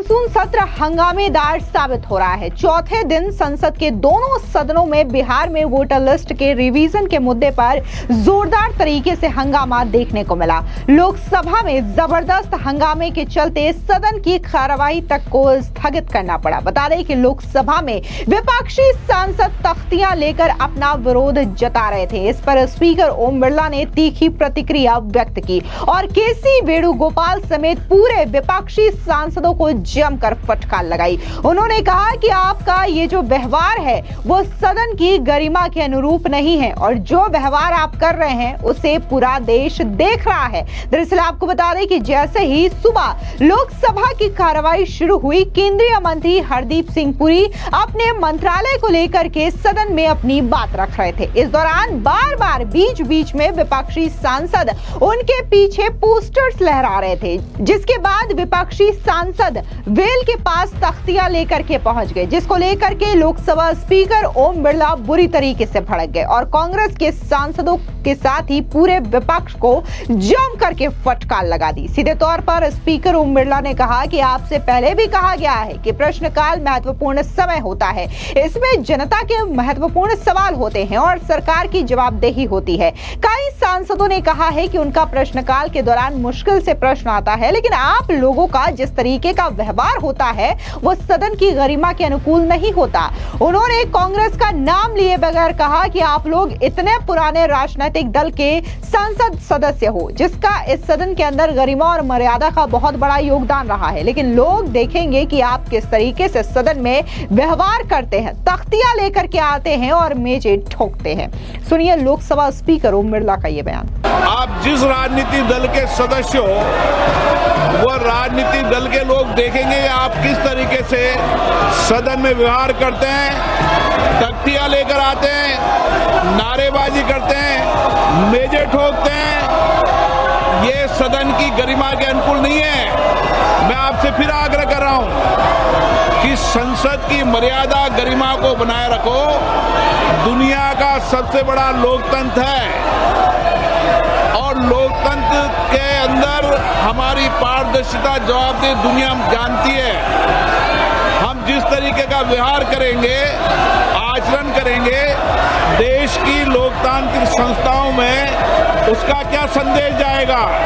Monsoon सत्र हंगामेदार साबित हो रहा है। चौथे दिन संसद के दोनों सदनों में बिहार में वोटर लिस्ट के रिवीजन के मुद्दे पर जोरदार तरीके से हंगामा देखने को मिला। लोकसभा में जबरदस्त हंगामे के चलते सदन की कार्यवाही तक को स्थगित करना पड़ा। बता दें कि लोकसभा में विपक्षी सांसद तख्तियां लेकर अपना विरोध जता रहे थे। इस पर स्पीकर ओम बिरला ने तीखी प्रतिक्रिया व्यक्त की और केसी वेणुगोपाल समेत पूरे विपक्षी सांसदों को जमकर फटकार लगाई। उन्होंने कहा कि आपका ये जो व्यवहार है वो सदन की गरिमा के अनुरूप नहीं है और जो व्यवहार आप कर रहे हैं उसे पूरा देश देख रहा है। दरअसल आपको बता दें कि जैसे ही सुबह लोकसभा की कार्यवाही शुरू हुई, केंद्रीय मंत्री हरदीप सिंह पुरी अपने मंत्रालय को लेकर के सदन में अपनी बात रख रहे थे। इस दौरान बार बार बीच बीच में विपक्षी सांसद उनके पीछे पोस्टर्स लहरा रहे थे, जिसके बाद विपक्षी सांसद वेल के पास तख्तियां लेकर के पहुंच गए, जिसको लेकर के लोकसभा स्पीकर ओम बिरला बुरी तरीके से भड़क गए और कांग्रेस के सांसदों के साथ ही पूरे विपक्ष को जम करके फटकार लगा दी। सीधे तौर पर स्पीकर ओम बिरला ने कहा कि आपसे पहले भी कहा गया है कि प्रश्नकाल महत्वपूर्ण समय होता है, इसमें जनता के महत्वपूर्ण सवाल होते हैं और सरकार की जवाबदेही होती है। कई सांसदों ने कहा है कि उनका प्रश्नकाल के दौरान मुश्किल से प्रश्न आता है, लेकिन आप लोगों का जिस तरीके का व्यवहार होता है वो सदन की गरिमा के अनुकूल नहीं होता। उन्होंने कांग्रेस का नाम लिए बगैर कहा कि आप लोग इतने पुराने राजनीतिक दल के संसद सदस्य हो जिसका इस सदन के अंदर गरिमा और मर्यादा का बहुत बड़ा योगदान रहा है, लेकिन लोग देखेंगे कि आप किस तरीके से सदन में व्यवहार करते हैं, तख्तियां लेकर के आते हैं और मेजें ठोकते हैं। सुनिए लोकसभा स्पीकर ओम बिरला का ये बयान। आप जिस राजनीतिक दल के सदस्य हो वो राजनीतिक दल के लोग देखेंगे आप किस तरीके से सदन में व्यवहार करते हैं, तख्तियां लेकर आते हैं, नारेबाजी करते हैं, मेजें ठोकते हैं। ये सदन की गरिमा के अनुकूल नहीं है। मैं आपसे फिर आग्रह कर रहा हूं कि संसद की मर्यादा गरिमा को बनाए रखो। दुनिया का सबसे बड़ा लोकतंत्र है और लोकतंत्र के अंदर हमारी पारदर्शिता जवाबदेही दुनिया जानती है। हम जिस तरीके का व्यवहार करेंगे, आचरण करेंगे, देश की लोकतांत्रिक संस्थाओं में उसका क्या संदेश जाएगा।